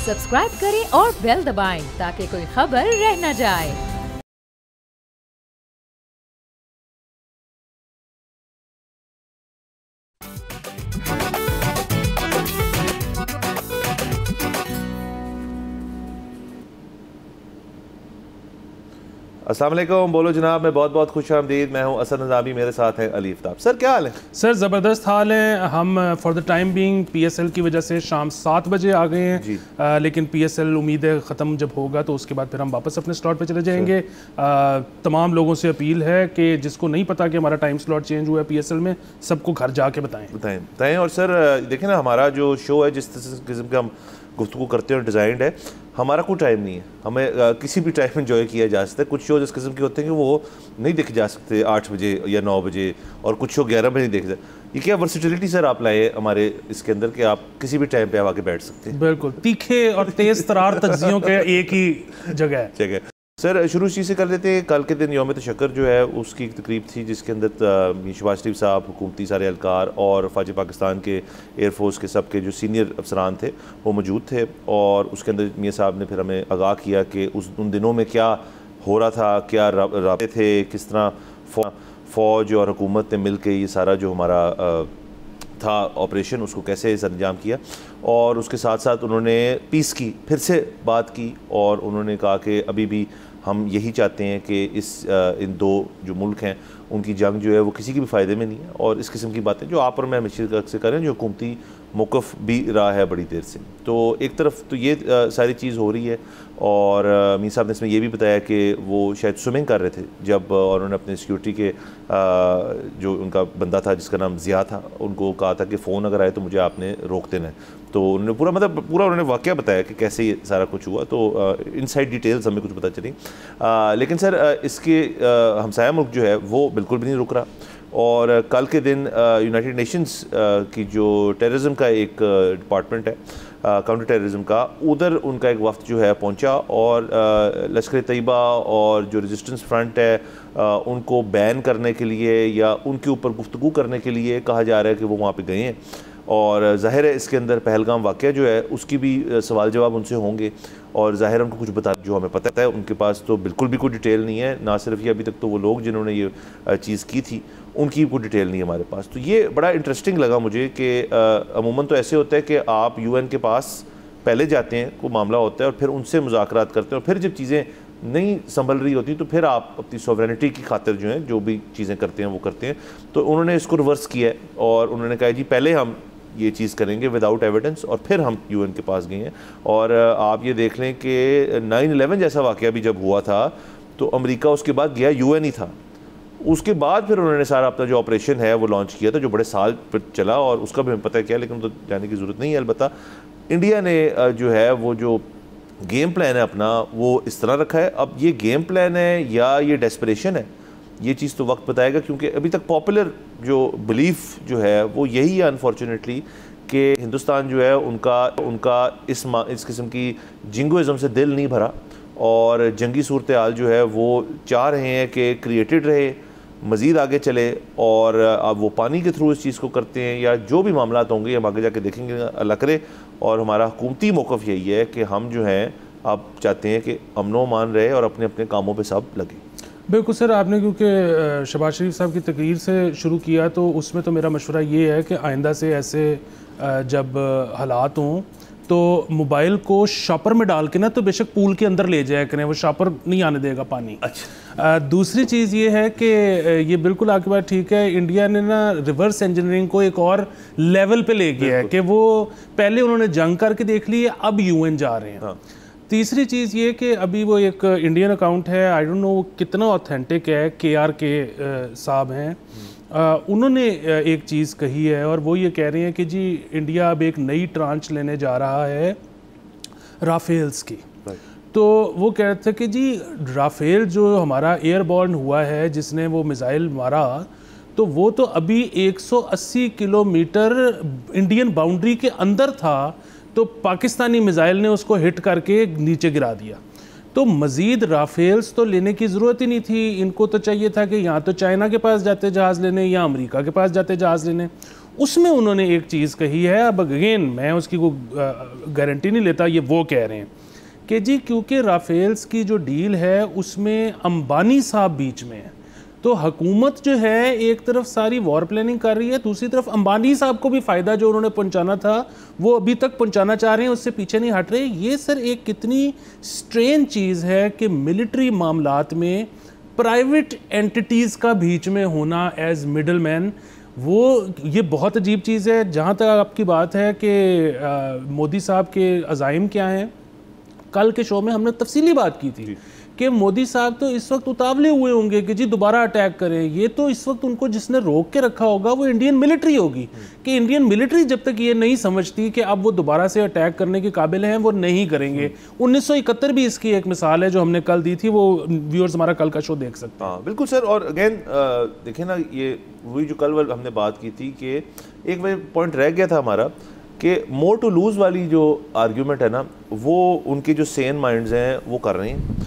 Subscribe करें और bell दबाएं ताकि कोई खबर रह न जाए। अस्सलाम वालेकुम, बोलो जनाब। मैं बहुत बहुत खुश आमदीद। मैं हूं असद नज़ामी, मेरे साथ हैं अली आफ्ताब। सर क्या हाल है? सर ज़बरदस्त हाल है। हम for the time being PSL की वजह से शाम 7 बजे आ गए हैं, लेकिन PSL उम्मीद है ख़त्म जब होगा तो उसके बाद फिर हम वापस अपने स्लॉट पे चले जाएंगे। तमाम लोगों से अपील है कि जिसको नहीं पता कि हमारा टाइम स्लॉट चेंज हुआ है PSL में, सबको घर जाके बताएं। और सर देखें ना, हमारा जो शो है जिस किस्म का हम गुफ्तगू करते हैं डिज़ाइंड है, हमारा कोई टाइम नहीं है। हमें किसी भी टाइम एंजॉय किया जा सकता है। कुछ शो इस किस्म के होते हैं कि वो नहीं देखे जा सकते 8 बजे या 9 बजे, और कुछ शो 11 बजे नहीं देखे जाते। ये क्या वर्सिटिलिटी सर आप लाए हमारे इसके अंदर कि आप किसी भी टाइम पे आके बैठ सकते हैं। बिल्कुल, तीखे और तेज़ तरार तज्जियों के एक ही जगह है। सर शुरू चीज़ से कर लेते हैं। कल के दिन यौम तशक्कर जो है उसकी एक तकरीब थी जिसके अंदर शहबाज शरीफ साहब, हुकूमती सारे एहलकार और फ़ौज पाकिस्तान के एयरफोर्स के सब के जो सीनियर अफसरान थे वो मौजूद थे। और उसके अंदर मियाँ साहब ने फिर हमें आगाह किया कि उन दिनों में क्या हो रहा था, क्या राब्ते थे, किस तरह फ़ौज और हुकूमत ने मिल के ये सारा जो हमारा था ऑपरेशन उसको कैसे अंजाम किया। और उसके साथ साथ उन्होंने पीस की फिर से बात की और उन्होंने कहा कि अभी भी हम यही चाहते हैं कि इन दो जो मुल्क हैं उनकी जंग जो है वो किसी के भी फ़ायदे में नहीं है। और इस किस्म की बातें जो आप और मैं हमेशा से करें, जो हुकूमती मौक़िफ़ भी रहा है बड़ी देर से। तो एक तरफ तो ये सारी चीज़ हो रही है। और मीर साहब ने इसमें ये भी बताया कि वो शायद स्विमिंग कर रहे थे जब उन्होंने अपने सिक्योरिटी के जो उनका बंदा था जिसका नाम ज़िया था, उनको कहा था कि फ़ोन अगर आए तो मुझे आपने रोक देना है। तो उन्होंने पूरा उन्होंने वाक़या बताया कि कैसे ये सारा कुछ हुआ। तो इनसाइड डिटेल्स हमें कुछ पता चली। लेकिन सर इसके हमसाया मुल्क जो है वो बिल्कुल भी नहीं रुक रहा। और कल के दिन यूनाइटेड नेशंस की जो टेररिज्म का एक डिपार्टमेंट है, काउंटर टेररिज्म का, उधर उनका एक वफ्द जो है पहुंचा और लश्कर तैयबा और जो रेजिस्टेंस फ्रंट है उनको बैन करने के लिए या उनके ऊपर गुफ्तगू करने के लिए कहा जा रहा है कि वो वहाँ पे गए हैं। और ज़ाहिर है इसके अंदर पहलगाम वाक़या जो है उसकी भी सवाल जवाब उनसे होंगे और ज़ाहिर उनको कुछ बता जो हमें पता है। उनके पास तो बिल्कुल भी कोई डिटेल नहीं है। ना सिर्फ ये, अभी तक तो वो लोग जिन्होंने ये चीज़ की थी उनकी कोई डिटेल नहीं है हमारे पास। तो ये बड़ा इंटरेस्टिंग लगा मुझे कि अमूमन तो ऐसे होता है कि आप UN के पास पहले जाते हैं, कोई मामला होता है और फिर उनसे मुज़ाकरात करते हैं और फिर जब चीज़ें नहीं संभल रही होती तो फिर आप अपनी सॉवरेनिटी की खातिर जो है जो भी चीज़ें करते हैं वो करते हैं। तो उन्होंने इसको रिवर्स किया है और उन्होंने कहा जी पहले हम ये चीज़ करेंगे विदाउट एविडेंस और फिर हम UN के पास गए हैं। और आप ये देख लें कि 9/11 जैसा वाक़या भी जब हुआ था तो अमेरिका उसके बाद गया UN ही था। उसके बाद फिर उन्होंने सारा अपना जो ऑपरेशन है वो लॉन्च किया था जो बड़े साल पर चला और उसका भी हमें पता है क्या, लेकिन तो जाने की ज़रूरत नहीं है। अलबत्ता इंडिया ने जो है वो जो गेम प्लान है अपना वो इस तरह रखा है। अब ये गेम प्लान है या ये डेस्परेशन है, ये चीज़ तो वक्त बताएगा, क्योंकि अभी तक पॉपुलर जो बिलीफ जो है वो यही है अनफॉर्चुनेटली कि हिंदुस्तान जो है उनका इस किस्म की जिंगोइज़म से दिल नहीं भरा और जंगी सूरत हाल जो है वो चाह रहे हैं कि क्रिएटेड रहे, मज़ीद आगे चले। और अब वो पानी के थ्रू इस चीज़ को करते हैं या जो भी मामला होंगे हम आगे जाके देखेंगे, अल्लाह करे। और हमारा हुकूमती मौक़िफ़ यही है कि हम जो हैं आप चाहते हैं कि अमनो मान रहे और अपने अपने कामों पे सब लगे। बिल्कुल सर, आपने क्योंकि शहबाज शरीफ साहब की तकरीर से शुरू किया तो उसमें तो मेरा मशवरा ये है कि आइंदा से ऐसे जब हालात हों तो मोबाइल को शॉपर में डाल के ना तो बेशक पूल के अंदर ले जाया करें, वो शॉपर नहीं आने देगा पानी। अच्छा। दूसरी चीज़ ये है कि ये बिल्कुल आपकी बात ठीक है, इंडिया ने ना रिवर्स इंजीनियरिंग को एक और लेवल पे ले गया है कि वो पहले उन्होंने जंग करके देख ली है, अब UN जा रहे हैं। हाँ। तीसरी चीज़ ये कि अभी वो एक इंडियन अकाउंट है, आई डोंट नो कितना ऑथेंटिक है, KRK साहब हैं, उन्होंने एक चीज़ कही है और वो ये कह रहे हैं कि जी इंडिया अब एक नई ट्रांच लेने जा रहा है राफेल्स की। तो वो कह रहे थे कि जी राफेल जो हमारा एयरबॉर्न हुआ है जिसने वो मिसाइल मारा, तो वो तो अभी 180 किलोमीटर इंडियन बाउंड्री के अंदर था, तो पाकिस्तानी मिसाइल ने उसको हिट करके नीचे गिरा दिया। तो मज़ीद राफेल्स तो लेने की ज़रूरत ही नहीं थी। इनको तो चाहिए था कि यहाँ तो चाइना के पास जाते जहाज़ लेने या अमेरिका के पास जाते जहाज़ लेने। उसमें उन्होंने एक चीज़ कही है, अब अगेन मैं उसकी को गारंटी नहीं लेता, ये वो कह रहे हैं कि जी क्योंकि राफेल्स की जो डील है उसमें अंबानी साहब बीच में है, तो हुकूमत जो है एक तरफ सारी वॉर प्लानिंग कर रही है, दूसरी तरफ अंबानी साहब को भी फ़ायदा जो उन्होंने पहुंचाना था वो अभी तक पहुंचाना चाह रहे हैं, उससे पीछे नहीं हट रहे। ये सर एक कितनी स्ट्रेंज चीज़ है कि मिलिट्री मामलात में प्राइवेट एंटिटीज़ का बीच में होना एज मिडल मैन, वो ये बहुत अजीब चीज़ है। जहाँ तक आपकी बात है कि मोदी साहब के अज़ाइम क्या हैं, कल के शो में हमने तफसीली बात की थी कि मोदी साहब तो इस वक्त उतावले हुए होंगे कि जी दोबारा अटैक करें। ये तो इस वक्त उनको जिसने रोक के रखा होगा वो इंडियन मिलिट्री होगी, कि इंडियन मिलिट्री जब तक ये नहीं समझती कि अब वो दोबारा से अटैक करने के काबिल हैं वो नहीं करेंगे। 1971 भी इसकी एक मिसाल है जो हमने कल दी थी, वो व्यूअर्स हमारा कल का शो देख सकते हैं। हाँ बिल्कुल सर। और अगेन देखिए ना, ये वही जो कल हमने बात की थी कि एक पॉइंट रह गया था हमारा कि मोर टू लूज़ वाली जो आर्ग्यूमेंट है ना, वो उनके जो सेन माइंड्स हैं वो कर रहे हैं।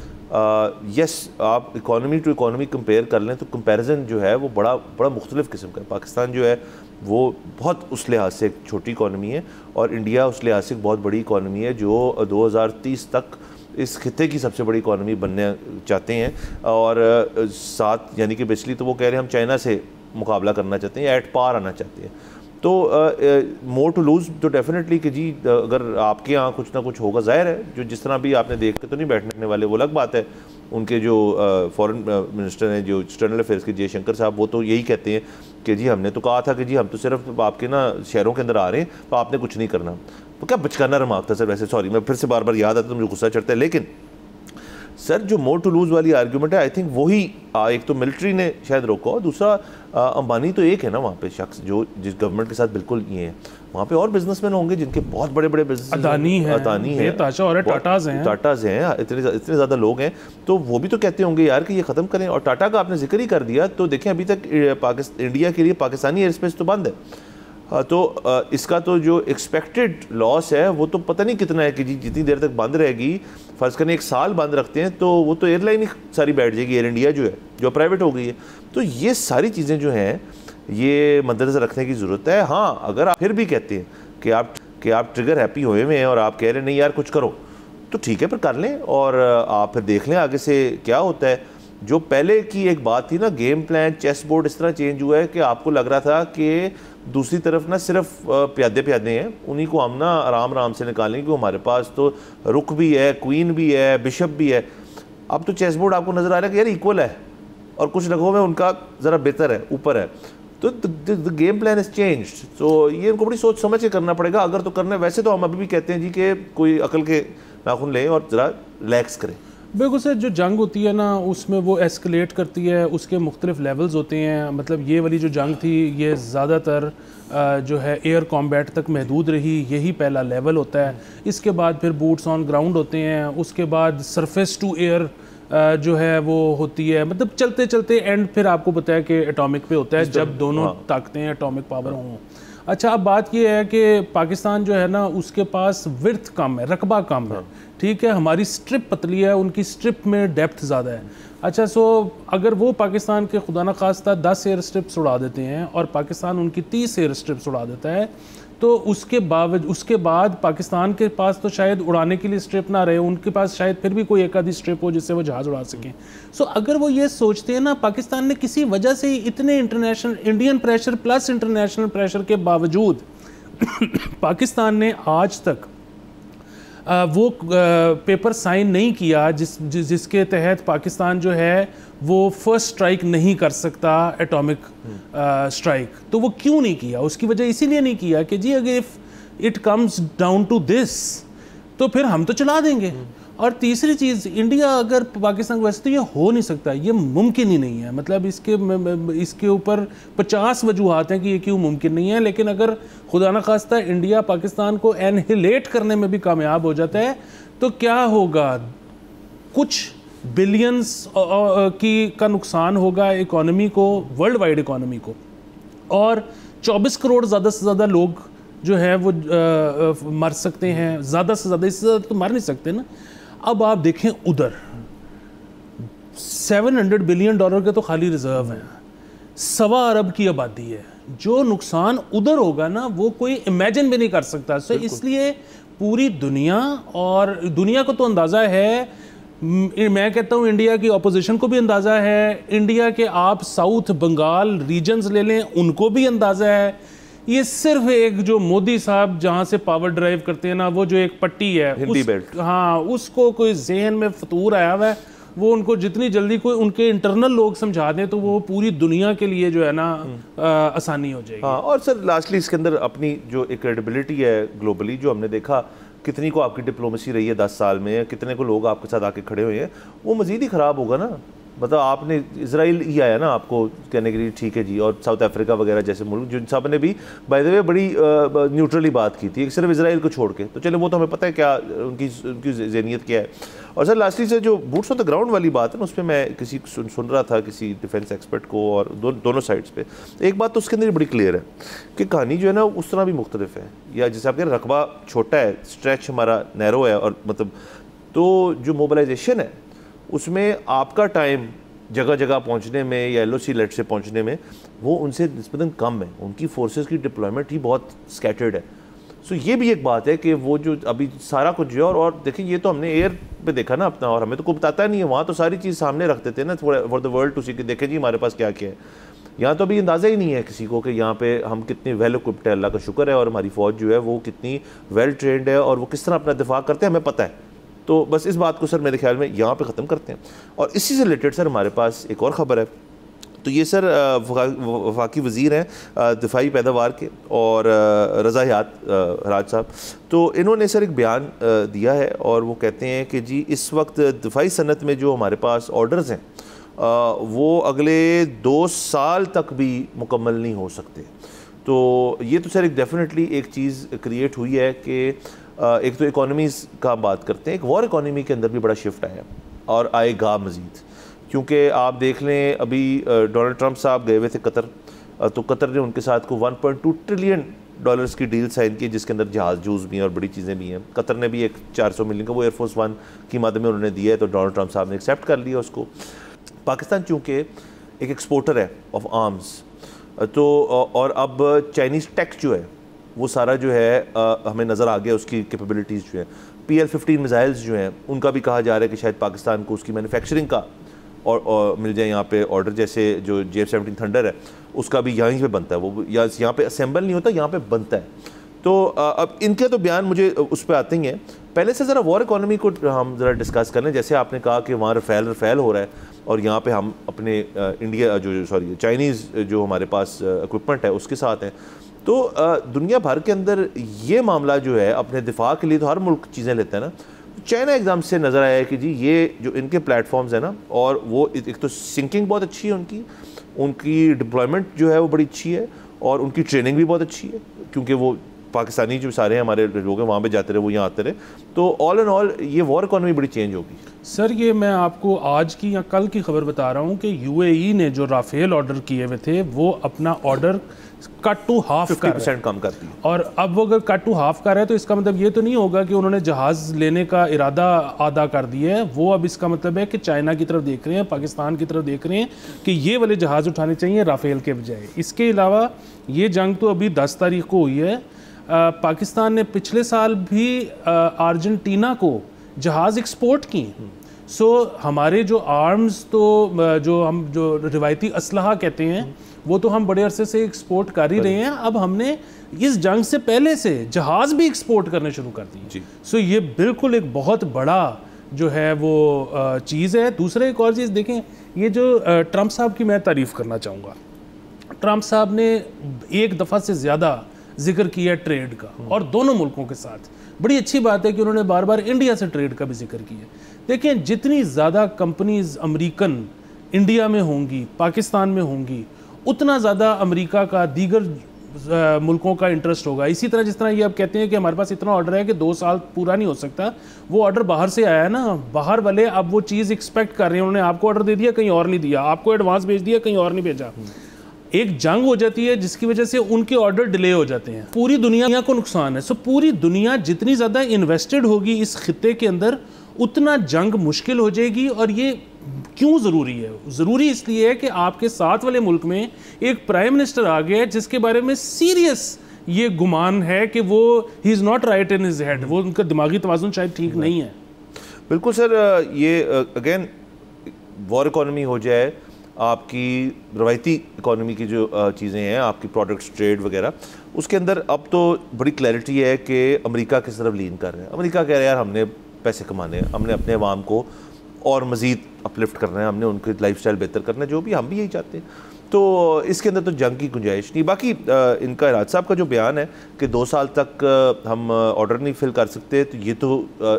यस आप इकोनॉमी टू इकोनॉमी कंपेयर कर लें तो कंपैरिजन जो है वो बड़ा मुख्तलिफ किस्म का है। पाकिस्तान जो है वो बहुत उस लिहाज से एक छोटी इकोनॉमी है और इंडिया उस लिहाज से एक बहुत बड़ी इकोनॉमी है जो 2030 तक इस खिते की सबसे बड़ी इकोनॉमी बनने चाहते हैं। और साथ यानी कि बेसिकली तो वो कह रहे हैं हम चाइना से मुकाबला करना चाहते हैं या एट पार आना चाहते हैं। तो मोर टू लूज़ तो डेफिनेटली कि जी अगर आपके यहाँ कुछ ना कुछ होगा, ज़ाहिर है जो जिस तरह भी आपने देख के तो नहीं बैठने वाले, वो अलग बात है। उनके जो फॉरेन मिनिस्टर हैं, जो एक्सटर्नल अफेयर्स के जयशंकर साहब, वो तो यही कहते हैं कि जी हमने तो कहा था कि जी हम तो सिर्फ आपके ना शहरों के अंदर आ रहे हैं तो आपने कुछ नहीं करना। तो क्या बचकाना रिमार्क था सर, वैसे सॉरी मैं फिर से बार बार याद आता तो मुझे गुस्सा चढ़ता है। लेकिन सर जो मोर टू लूज़ वाली आर्ग्यूमेंट है, आई थिंक वही एक तो मिलिट्री ने शायद रोका और दूसरा अंबानी तो एक है ना वहाँ पे शख्स जो जिस गवर्नमेंट के साथ बिल्कुल ये है। वहाँ पे और बिजनेसमैन होंगे जिनके बहुत बड़े बड़े बिजनेस, अदानी है, टाटाज हैं, इतने ज़्यादा लोग हैं। तो वो भी तो कहते होंगे यार कि ये ख़त्म करें। और टाटा का आपने जिक्र ही कर दिया तो देखें अभी तक इंडिया के लिए पाकिस्तानी एयर स्पेस तो बंद है। तो इसका तो जो एक्सपेक्टेड लॉस है वो तो पता नहीं कितना है कि जी जितनी देर तक बंद रहेगी, फ़र्ज़ करें 1 साल बंद रखते हैं तो वो तो एयरलाइन ही सारी बैठ जाएगी, एयर इंडिया जो है जो प्राइवेट हो गई है। तो ये सारी चीज़ें जो हैं ये मद्देनज़र रखने की ज़रूरत है। हाँ अगर आप फिर भी कहते हैं कि आप ट्रिगर हैप्पी हुए हुए हैं और आप कह रहे हैं नहीं यार कुछ करो, तो ठीक है फिर कर लें और आप फिर देख लें आगे से क्या होता है। जो पहले की एक बात थी ना, गेम प्लान चेस बोर्ड इस तरह चेंज हुआ है कि आपको लग रहा था कि दूसरी तरफ ना सिर्फ प्यादे हैं, उन्हीं को हम ना आराम से निकालेंगे कि हमारे पास तो रुक भी है, क्वीन भी है, बिशप भी है। अब तो चेस बोर्ड आपको नज़र आ रहा है कि यार इक्वल है और कुछ रगों में उनका ज़रा बेहतर है, ऊपर है। तो the game plan is changed. तो ये उनको बड़ी सोच समझ के करना पड़ेगा अगर तो करना है। वैसे तो हम अभी भी कहते हैं जी कि कोई अकल के नाखून लें और ज़रा रिलैक्स करें। बिल्कुल सर, जो जंग होती है ना उसमें वो एस्केलेट करती है, उसके मुख्तलिफ लेवल्स होते हैं। मतलब ये वाली जो जंग थी ये ज़्यादातर जो है एयर कॉम्बैट तक महदूद रही, यही पहला लेवल होता है। इसके बाद फिर बूट्स ऑन ग्राउंड होते हैं, उसके बाद सरफेस टू एयर जो है वो होती है। मतलब चलते चलते एंड फिर आपको पता है कि एटॉमिक पे होता है जब दोनों ताकतें एटॉमिक पावर हों। अच्छा अब बात ये है कि पाकिस्तान जो है ना उसके पास विड्थ कम है, रकबा कम है, ठीक है। हमारी स्ट्रिप पतली है, उनकी स्ट्रिप में डेप्थ ज़्यादा है। अच्छा सो अगर वो पाकिस्तान के खुदा न खास्ता 10 एयर स्ट्रिप्स उड़ा देते हैं और पाकिस्तान उनकी 30 एयर स्ट्रिप्स उड़ा देता है तो उसके बाद पाकिस्तान के पास तो शायद उड़ाने के लिए स्ट्रिप ना रहे, उनके पास शायद फिर भी कोई एक आधी स्ट्रिप हो जिससे वो जहाज़ उड़ा सकें। सो अगर वो ये सोचते हैं ना, पाकिस्तान ने किसी वजह से इतने international Indian pressure plus international pressure के बावजूद पाकिस्तान ने आज तक वो पेपर साइन नहीं किया जिसके तहत पाकिस्तान जो है वो फर्स्ट स्ट्राइक नहीं कर सकता एटॉमिक स्ट्राइक। तो वो क्यों नहीं किया? उसकी वजह इसीलिए नहीं किया कि जी अगर if it comes down to this तो फिर हम तो चला देंगे। और तीसरी चीज़, इंडिया अगर पाकिस्तान, वैसे तो ये हो नहीं सकता, ये मुमकिन ही नहीं है। मतलब इसके ऊपर 50 वजूहात हैं कि ये क्यों मुमकिन नहीं है। लेकिन अगर खुदा न खास्ता इंडिया पाकिस्तान को एनहिलेट करने में भी कामयाब हो जाता है तो क्या होगा? कुछ बिलियंस का नुकसान होगा इकोनॉमी को, वर्ल्ड वाइड इकोनॉमी को, और 24 करोड़ ज़्यादा से ज़्यादा लोग जो है वो मर सकते हैं। ज़्यादा से ज़्यादा, इससे ज़्यादा तो मर नहीं सकते ना। अब आप देखें उधर $700 बिलियन के तो खाली रिजर्व हैं, 1.25 अरब की आबादी है, जो नुकसान उधर होगा ना वो कोई इमेजिन भी नहीं कर सकता। सो इसलिए पूरी दुनिया, और दुनिया को तो अंदाज़ा है, मैं कहता हूँ इंडिया की अपोजिशन को भी अंदाज़ा है, इंडिया के आप साउथ बंगाल रीजन्स ले लें उनको भी अंदाज़ा है। ये सिर्फ एक जो मोदी साहब जहाँ से पावर ड्राइव करते हैं ना, वो जो एक पट्टी है हिंदी बेल्ट, हाँ, उसको कोई जहन में फतूर आया हुआ है, वो उनको जितनी जल्दी कोई उनके इंटरनल लोग समझा दें तो वो पूरी दुनिया के लिए जो है ना आसानी हो जाएगी। हाँ, और सर लास्टली इसके अंदर अपनी जो एक क्रेडिबिलिटी है ग्लोबली, जो हमने देखा कितनी को आपकी डिप्लोमेसी रही है 10 साल में, कितने को लोग आपके साथ आके खड़े हुए हैं, वो मज़ीद ही ख़राब होगा ना। मतलब आपने इजराइल ही आया ना आपको कहने के लिए ठीक है जी, और साउथ अफ्रीका वगैरह जैसे मुल्क जिन सब ने भी बाय द वे बड़ी न्यूट्रली बात की थी, सिर्फ इजराइल को छोड़ के। तो चलो वो तो हमें पता है क्या उनकी ज़हनियत क्या है। और सर लास्टली से जो बूट्स ऑन द ग्राउंड वाली बात है ना, उस पर मैं किसी सुन रहा था किसी डिफेंस एक्सपर्ट को, और दोनों साइड्स पे एक बात तो उसके अंदर बड़ी क्लियर है कि कहानी जो है ना उस तरह भी मुख्तलिफ है, या जैसे आप कह रहे रकबा छोटा है, स्ट्रेच हमारा नैरो है, और मतलब तो जो मोबिलाइजेशन है उसमें आपका टाइम जगह जगह पहुंचने में या LOC लेट से पहुंचने में वो उनसे निस्बतन कम है, उनकी फोर्सेस की डिप्लॉयमेंट ही बहुत स्कैटर्ड है। सो ये भी एक बात है कि वो जो अभी सारा कुछ जो है, और देखिए ये तो हमने एयर पे देखा ना अपना, और हमें तो कोई बताता नहीं है, वहाँ तो सारी चीज़ सामने रखते थे ना फॉर द वर्ल्ड टू सी कि देखें जी हमारे पास क्या क्या है। यहाँ तो अभी अंदाज़ा ही नहीं है किसी को कि यहाँ पे हम कितने वेल इक्विप्ड है, अल्लाह का शुक्र है, और हमारी फ़ौज जो है वो कितनी वेल ट्रेंड है, और वो किस तरह अपना दिफा करते हैं हमें पता है। तो बस इस बात को सर मेरे ख्याल में यहाँ पे ख़त्म करते हैं। और इसी से रिलेटेड सर हमारे पास एक और ख़बर है, तो ये सर वफाकी वज़ीर हैं दिफाई पैदावार के, और रज़ा हयात राज साहब, तो इन्होंने सर एक बयान दिया है, और वो कहते हैं कि जी इस वक्त दिफाई सनत में जो हमारे पास ऑर्डर्स हैं वो अगले 2 साल तक भी मुकम्मल नहीं हो सकते। तो ये तो सर एक डेफिनेटली एक चीज़ क्रिएट हुई है कि एक तो इकोनॉमीज़ का बात करते हैं, एक वॉर इकोनॉमी के अंदर भी बड़ा शिफ्ट आया और आएगा मज़ीद, क्योंकि आप देख लें अभी डोनाल्ड ट्रंप साहब गए हुए थे कतर, तो कतर ने उनके साथ को $1.2 ट्रिलियन की डील साइन की, जिसके अंदर जहाज़ जूस भी हैं और बड़ी चीज़ें भी हैं। कतर ने भी एक 400 मिलियन का वो एयरफोर्स 1 की मद में उन्होंने दिया है, तो डोनाल्ड ट्रंप साहब ने एक्सेप्ट कर लिया उसको। पाकिस्तान चूँकि एक एक्सपोर्टर है ऑफ आर्म्स, तो और अब चाइनीज़ टेक जो है वो सारा जो है हमें नज़र आ गया, उसकी कैपेबिलिटीज़ जो हैं। PL-15 मिसाइल्स जो हैं उनका भी कहा जा रहा है कि शायद पाकिस्तान को उसकी मैन्युफैक्चरिंग का और मिल जाए यहाँ पे ऑर्डर, जैसे जो JF-17 थंडर है उसका भी यहीं पे बनता है, वो यहाँ पे असेंबल नहीं होता, यहाँ पे बनता है। तो अब इनके तो बयान मुझे उस पर आते ही हैं। पहले से ज़रा वॉर इकोनॉमी को हम ज़रा डिस्कस कर लें। जैसे आपने कहा कि वहाँ रफ़ेल हो रहा है, और यहाँ पे हम अपने इंडिया चाइनीज़ जो हमारे पास इक्विपमेंट है उसके साथ हैं। तो दुनिया भर के अंदर ये मामला जो है अपने दिफा के लिए तो हर मुल्क चीज़ें लेते हैं ना। चाइना एग्ज़ाम से नज़र आया है कि जी ये जो इनके प्लेटफॉर्म्स हैं ना, और वो एक तो सिंकिंग बहुत अच्छी है उनकी डिप्लॉयमेंट जो है वो बड़ी अच्छी है, और उनकी ट्रेनिंग भी बहुत अच्छी है, क्योंकि वो पाकिस्तानी जो सारे हैं हमारे लोग हैं वहाँ पे जाते रहे, वो यहाँ आते रहे। तो ऑल इन ऑल ये वॉर इकोनॉमी बड़ी चेंज होगी। सर ये मैं आपको आज की या कल की खबर बता रहा हूँ कि UAE ने जो राफेल ऑर्डर किए हुए थे वो अपना ऑर्डर कट टू हाफ 50% कम कर दिया, और अब वो अगर कट टू हाफ कर रहा है तो इसका मतलब ये तो नहीं होगा कि उन्होंने जहाज़ लेने का इरादा आधा कर दिया है। वो अब इसका मतलब है कि चाइना की तरफ देख रहे हैं, पाकिस्तान की तरफ देख रहे हैं कि ये वाले जहाज़ उठाने चाहिए राफेल के बजाय। इसके अलावा ये जंग तो अभी 10 तारीख को हुई है। पाकिस्तान ने पिछले साल भी अर्जेंटीना को जहाज़ एक्सपोर्ट किए। सो हमारे जो आर्म्स तो जो हम जो रिवायती असलहा कहते हैं वो तो हम बड़े अरसे से एक्सपोर्ट कर ही रहे हैं। अब हमने इस जंग से पहले से जहाज़ भी एक्सपोर्ट करने शुरू कर दिए। सो ये बिल्कुल एक बहुत बड़ा जो है वो चीज़ है। दूसरा एक और चीज़ देखें, ये जो ट्रंप साहब की मैं तारीफ़ करना चाहूँगा। ट्रंप साहब ने एक दफ़ा से ज़्यादा जिक्र किया ट्रेड का, और दोनों मुल्कों के साथ। बड़ी अच्छी बात है कि उन्होंने बार बार इंडिया से ट्रेड का भी जिक्र किया। देखें जितनी ज़्यादा कंपनीज अमेरिकन इंडिया में होंगी, पाकिस्तान में होंगी, उतना ज़्यादा अमेरिका का दीगर मुल्कों का इंटरेस्ट होगा। इसी तरह जिस तरह ये आप कहते हैं कि हमारे पास इतना ऑर्डर है कि 2 साल पूरा नहीं हो सकता, वो ऑर्डर बाहर से आया है ना, बाहर वाले अब वो चीज़ एक्सपेक्ट कर रहे हैं। उन्होंने आपको ऑर्डर दे दिया, कहीं और नहीं दिया, आपको एडवांस भेज दिया, कहीं और नहीं भेजा। एक जंग हो जाती है जिसकी वजह से उनके ऑर्डर डिले हो जाते हैं, पूरी दुनिया को नुकसान है। सो पूरी दुनिया जितनी ज़्यादा इन्वेस्टेड होगी इस खित्ते के अंदर, उतना जंग मुश्किल हो जाएगी। और ये क्यों ज़रूरी है? ज़रूरी इसलिए है कि आपके साथ वाले मुल्क में एक प्राइम मिनिस्टर आ गया है जिसके बारे में सीरियस ये गुमान है कि वो he is not right in his head, वो उनका दिमागी तवाज़ुन शायद ठीक नहीं है। बिल्कुल सर, ये अगेन वॉर इकॉनमी हो जाए, आपकी रवायती इकॉनमी की जो चीज़ें हैं, आपकी प्रोडक्ट्स ट्रेड वगैरह, उसके अंदर अब तो बड़ी क्लैरिटी है कि अमेरिका किस तरफ लीन कर रहे हैं। अमेरिका कह रहा है यार हमने पैसे कमाने हैं, हमने अपने अवाम को और मज़ीद अपलिफ्ट करना है, हमने उनकी लाइफस्टाइल बेहतर करना है, जो भी हम भी यही चाहते हैं। तो इसके अंदर तो जंग की गुंजाइश नहीं। बाकी इनका राज साहब का जो बयान है कि 2 साल तक हम ऑर्डर नहीं फिल कर सकते, तो ये तो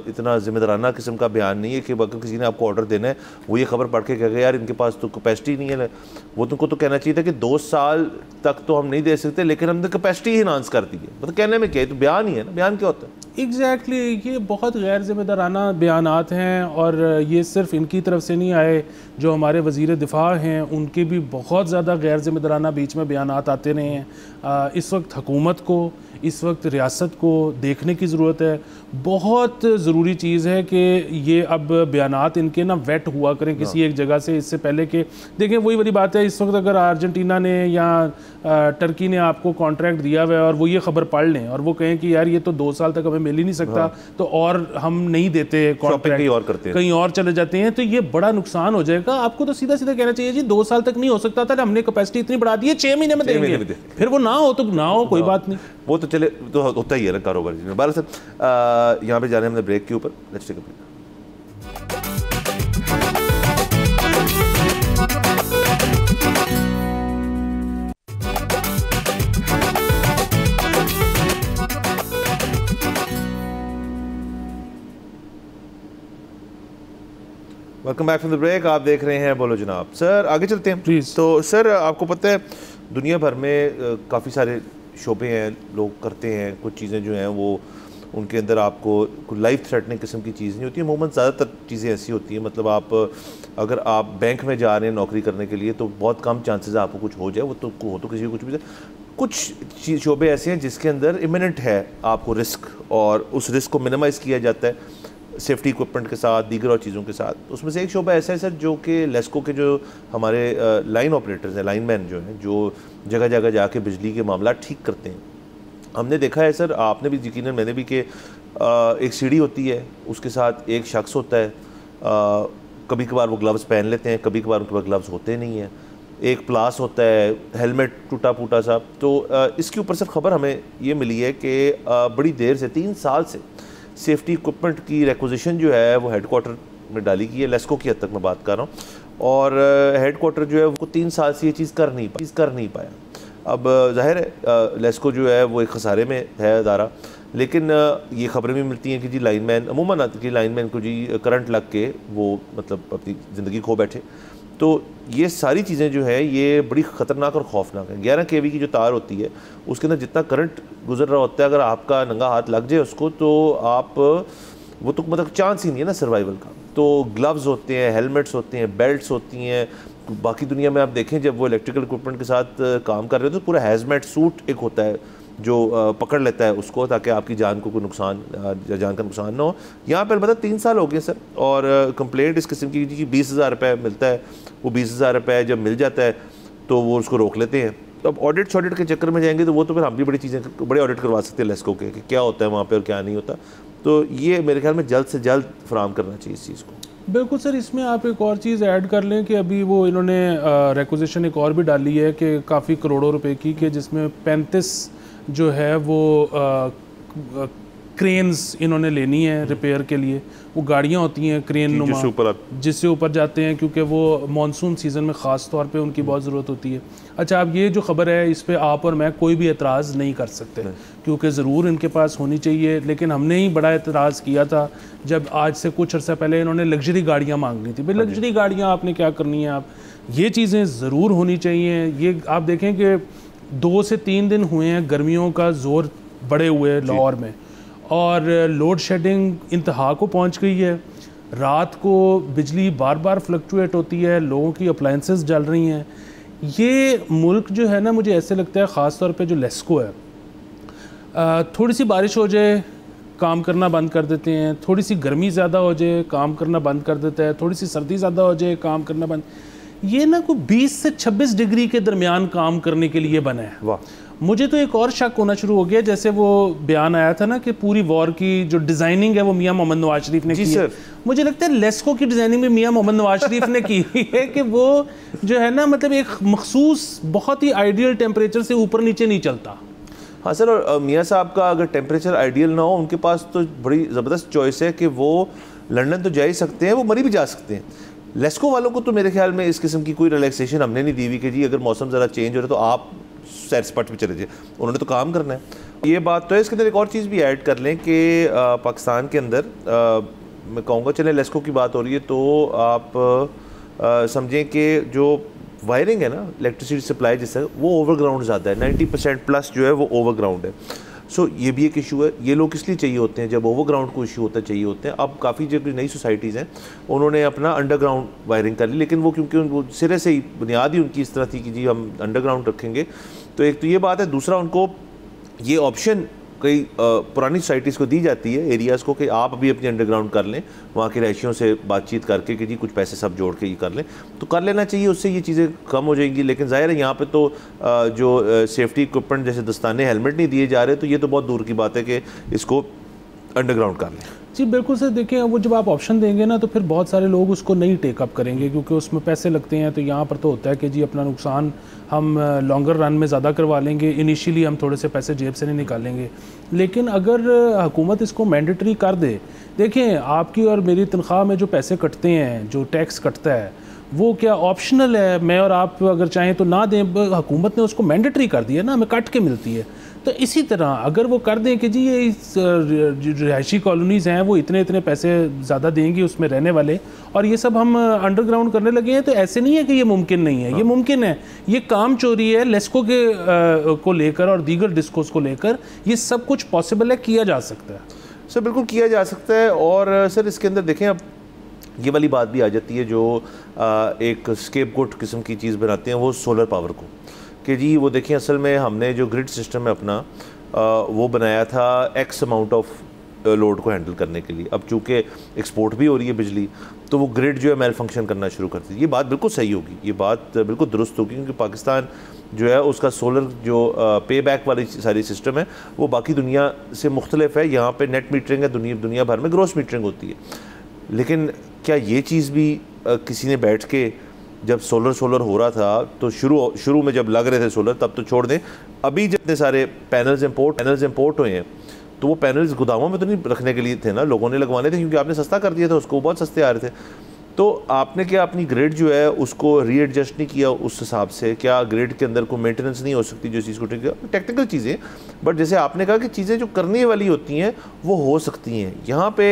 इतना जिम्मेदाराना किस्म का बयान नहीं है कि अगर किसी ने आपको ऑर्डर देना है वो ये खबर पढ़ के कहेगा यार इनके पास तो कैपेसिटी नहीं है। वो तुमको तो कहना चाहिए था कि 2 साल तक तो हम नहीं दे सकते, लेकिन हमने कैपेसिटी ही इन्हांस कर दी है। मतलब कहने में क्या है, तो बयान ही है ना, बयान क्या होता है? एग्जैक्टली ये बहुत गैर जिम्मेदाराना बयानात हैं, और ये सिर्फ इनकी तरफ से नहीं आए, जो हमारे वज़ीर दिफा हैं उनके भी बहुत ज़्यादा गैर जिम्मेदाराना बीच में बयानात आते रहे हैं। इस वक्त हुकूमत को, इस वक्त रियासत को देखने की ज़रूरत है। बहुत ज़रूरी चीज़ है कि ये अब बयानात इनके ना वेट हुआ करें किसी एक जगह से, इससे पहले कि देखें वही वाली बात है, इस वक्त अगर अर्जेंटीना ने या टर्की ने आपको कॉन्ट्रैक्ट दिया हुआ है और वो ये खबर पढ़ लें और वो कहें कि यार ये तो 2 साल तक हमें मिल ही नहीं सकता, तो और हम नहीं देते कॉन्ट्रैक्ट, कहीं और चले जाते हैं, तो ये बड़ा नुकसान हो जाएगा। आपको तो सीधा सीधा कहना चाहिए जी 2 साल तक नहीं हो सकता था, हमने कैपेसिटी इतनी बढ़ा दी है, 6 महीने में देंगे, फिर वो ना हो तो ना हो, कोई बात नहीं, वो तो चले, तो होता ही है ना कारोबार। बारह सर यहाँ पे जाने हमने ब्रेक के ऊपर, let's take a break. Welcome back from the break. आप देख रहे हैं बोलो जनाब। सर आगे चलते हैं प्लीज़। तो सर आपको पता है दुनिया भर में काफ़ी सारे शोबे हैं, लोग करते हैं कुछ चीज़ें जो हैं वो उनके अंदर आपको कोई लाइफ थ्रेटनिंग किस्म की चीज़ नहीं होती है। अमूमन ज़्यादातर चीज़ें ऐसी होती हैं, मतलब आप अगर आप बैंक में जा रहे हैं नौकरी करने के लिए तो बहुत कम चांसेस आपको कुछ हो जाए, वो तो हो तो किसी को कुछ भी जाए। कुछ शोबे ऐसे हैं जिसके अंदर इमिनेंट है आपको रिस्क, और उस रिस्क को मिनिमाइज़ किया जाता है सेफ्टी इक्विपमेंट के साथ, दीगर और चीज़ों के साथ। उसमें से एक शोबा ऐसा है सर जो कि लेस्को के जो हमारे लाइन ऑपरेटर्स हैं, लाइनमैन जो हैं, जो जगह जगह जाके बिजली के मामला ठीक करते हैं। हमने देखा है सर, आपने भी यकीनन मैंने भी, कि एक सीढ़ी होती है, उसके साथ एक शख्स होता है, कभी कभार वो ग्लव्स पहन लेते हैं, कभी कभार उनके पास ग्लव्स होते नहीं हैं, एक प्लास होता है, हेलमेट टूटा फूटा सा। तो इसके ऊपर सर खबर हमें ये मिली है कि बड़ी देर से 3 साल से सेफ्टी इक्विपमेंट की रिक्विजिशन जो है वो हेडक्वार्टर में डाली गई है, लेस्को की हद तक मैं बात कर रहा हूँ, और हेडक्वार्टर जो है वो 3 साल से ये चीज़ कर नहीं पाया। अब जाहिर है लेस्को जो है वो एक खसारे में है अदारा, लेकिन ये खबरें भी मिलती हैं कि जी लाइनमैन अमूमन कि लाइनमैन को जी करंट लग के वो मतलब अपनी ज़िंदगी खो बैठे। तो ये सारी चीज़ें जो है ये बड़ी ख़तरनाक और खौफनाक है। 11 kV की जो तार होती है उसके अंदर जितना करंट गुजर रहा होता है, अगर आपका नंगा हाथ लग जाए उसको तो आप वो तो मतलब चांस ही नहीं है ना सर्वाइवल का। तो ग्लव्स होते हैं, हेलमेट्स होते हैं, बेल्ट्स होती हैं। बाकी दुनिया में आप देखें जब वो इलेक्ट्रिकल इक्विपमेंट के साथ काम कर रहे हो तो पूरा हैजमेट सूट एक होता है जो पकड़ लेता है उसको, ताकि आपकी जान को कोई नुकसान या जान का नुकसान ना हो। यहाँ पर मतलब 3 साल हो गए सर, और कंप्लेंट इस किस्म की कि 20,000 रुपये मिलता है, वो 20,000 रुपये जब मिल जाता है तो वो उसको रोक लेते हैं। तो अब ऑडिट के चक्कर में जाएंगे तो वो तो फिर हम भी बड़ी चीज़ें बड़े ऑडिट करवा सकते हैं लेस्को के, कि क्या होता है वहाँ पे और क्या नहीं होता। तो ये मेरे ख्याल में जल्द से जल्द फराहम करना चाहिए इस चीज़ को। बिल्कुल सर, इसमें आप एक और चीज़ ऐड कर लें कि अभी वो इन्होंने रिक्विजिशन एक और भी डाली है कि काफ़ी करोड़ों रुपए की, कि जिसमें 35 जो है वो क्रेन्स इन्होंने लेनी है रिपेयर के लिए। वो गाड़ियाँ होती हैं क्रेन नुमा जिससे ऊपर जाते हैं, क्योंकि वो मानसून सीज़न में ख़ास तौर पे उनकी बहुत ज़रूरत होती है। अच्छा, अब ये जो ख़बर है इस पर आप और मैं कोई भी एतराज़ नहीं कर सकते, क्योंकि ज़रूर इनके पास होनी चाहिए। लेकिन हमने ही बड़ा एतराज़ किया था जब आज से कुछ अर्सा पहले इन्होंने लग्जरी गाड़ियाँ मांग ली थी। भाई लग्जरी गाड़ियाँ आपने क्या करनी है, आप ये चीज़ें ज़रूर होनी चाहिए। ये आप देखें कि 2 से 3 दिन हुए हैं गर्मियों का ज़ोर बढ़े हुए लाहौर में, और लोड शेडिंग इंतहा को पहुंच गई है। रात को बिजली बार बार फ्लक्चुएट होती है, लोगों की अप्लाइंसेस जल रही हैं। ये मुल्क जो है ना, मुझे ऐसे लगता है ख़ास तौर पे जो लेस्को है, थोड़ी सी बारिश हो जाए, काम करना बंद कर देते हैं, थोड़ी सी गर्मी ज़्यादा हो जाए काम करना बंद कर देता है, थोड़ी सी सर्दी ज़्यादा हो जाए काम करना बंद। ये ना कोई 20 से 26 डिग्री के दरमियान काम करने के लिए बना है। वाह। मुझे तो एक और शक होना शुरू हो गया, जैसे वो बयान आया था ना कि पूरी वॉर की जो डिज़ाइनिंग है वो मियां मोहम्मद नवाज शरीफ ने की है। मुझे लगता है लेस्को की डिज़ाइनिंग में मियां मोहम्मद नवाज शरीफ ने की है कि वो जो है ना मतलब एक मखसूस बहुत ही आइडियल टेम्परेचर से ऊपर नीचे नहीं चलता। हाँ सर, और मियाँ साहब का अगर टेम्परेचर आइडियल ना हो, उनके पास तो बड़ी ज़बरदस्त चॉइस है कि वो लंदन तो जा ही सकते हैं, वो मरी भी जा सकते हैं। लेस्को वालों को तो मेरे ख्याल में इस किस्म की कोई रिलैक्सेशन हमने नहीं दी हुई कि जी अगर मौसम ज़रा चेंज हो रहा है तो आप सैर सपाटे पे चले जाए, उन्होंने तो काम करना है। ये बात तो है। इसके अंदर एक और चीज़ भी ऐड कर लें कि पाकिस्तान के अंदर मैं कहूँगा, चलें लेस्को की बात हो रही है तो आप समझें कि जो वायरिंग है ना, इलेक्ट्रिसिटी सप्लाई जिससे, वो ओवरग्राउंड ज़्यादा है, 90% प्लस जो है वो ओवरग्राउंड है। सो ये भी एक इशू है। ये लोग इसलिए चाहिए होते हैं, जब ओवरग्राउंड को इशू होता है चाहिए होते हैं। अब काफ़ी जो नई सोसाइटीज़ हैं उन्होंने अपना अंडरग्राउंड वायरिंग कर ली, लेकिन वो क्योंकि वो सिरे से ही बुनियाद ही उनकी इस तरह थी कि जी हम अंडरग्राउंड रखेंगे, तो एक तो ये बात है। दूसरा, उनको ये ऑप्शन कई पुरानी सोसाइटीज़ को दी जाती है, एरियाज़ को, कि आप अभी अपनी अंडरग्राउंड कर लें, वहाँ के रहायशियों से बातचीत करके कि जी कुछ पैसे सब जोड़ के ये कर लें, तो कर लेना चाहिए। उससे ये चीज़ें कम हो जाएंगी। लेकिन ज़ाहिर है यहाँ पे तो जो सेफ्टी इक्विपमेंट जैसे दस्ताने, हेलमेट नहीं दिए जा रहे, तो ये तो बहुत दूर की बात है कि इसको अंडरग्राउंड कर लें। जी बिल्कुल सर, देखिए वो जब आप ऑप्शन देंगे ना तो फिर बहुत सारे लोग उसको नहीं टेकअप करेंगे, क्योंकि उसमें पैसे लगते हैं। तो यहाँ पर तो होता है कि जी अपना नुकसान हम लॉन्गर रन में ज़्यादा करवा लेंगे, इनिशियली हम थोड़े से पैसे जेब से नहीं निकालेंगे। लेकिन अगर हुकूमत इसको मैंडेटरी कर दे, देखें आपकी और मेरी तनख्वाह में जो पैसे कटते हैं, जो टैक्स कटता है, वो क्या ऑप्शनल है? मैं और आप अगर चाहें तो ना दें, हुकूमत ने उसको मैंडेटरी कर दिया ना, हमें कट के मिलती है। तो इसी तरह अगर वो कर दें कि जी ये इस रिहायशी कॉलोनीज़ हैं वो इतने इतने पैसे ज़्यादा देंगी उसमें रहने वाले, और ये सब हम अंडरग्राउंड करने लगे हैं, तो ऐसे नहीं है कि ये मुमकिन नहीं है। ये मुमकिन है। ये काम चोरी है लेस्को के को लेकर और दीगर डिस्कोस को लेकर, ये सब कुछ पॉसिबल है, किया जा सकता है सर, बिल्कुल किया जा सकता है। और सर इसके अंदर देखें, अब ये वाली बात भी आ जाती है जो एक स्केपगोट किस्म की चीज़ बनाते हैं वो सोलर पावर को, कि जी वो देखिए असल में हमने जो ग्रिड सिस्टम है अपना वो बनाया था एक्स अमाउंट ऑफ लोड को हैंडल करने के लिए। अब चूँकि एक्सपोर्ट भी हो रही है बिजली, तो वो ग्रिड जो है मेल फंक्शन करना शुरू करती है। ये बात बिल्कुल सही होगी, ये बात बिल्कुल दुरुस्त होगी, क्योंकि पाकिस्तान जो है उसका सोलर जो पे बैक वाली सारी सिस्टम है वो बाकी दुनिया से मुख्तलिफ है। यहाँ पे नेट मीटरिंग है, दुनिया भर में ग्रॉस मीटरिंग होती है। लेकिन क्या ये चीज़ भी किसी ने बैठ के, जब सोलर हो रहा था तो शुरू में जब लग रहे थे सोलर, तब तो छोड़ दें, अभी जितने सारे पैनल्स इंपोर्ट हुए हैं, तो वो पैनल्स गोदामों में तो नहीं रखने के लिए थे ना, लोगों ने लगवाने थे, क्योंकि आपने सस्ता कर दिया था उसको, बहुत सस्ते आ रहे थे। तो आपने क्या अपनी ग्रिड जो है उसको रीएडजस्ट नहीं किया उस हिसाब से? क्या ग्रिड के अंदर कोई मेंटेनेंस नहीं हो सकती जो चीज़ को ठीक है? टेक्निकल चीज़ें, बट जैसे आपने कहा कि चीज़ें जो करने वाली होती हैं वो हो सकती हैं। यहाँ पे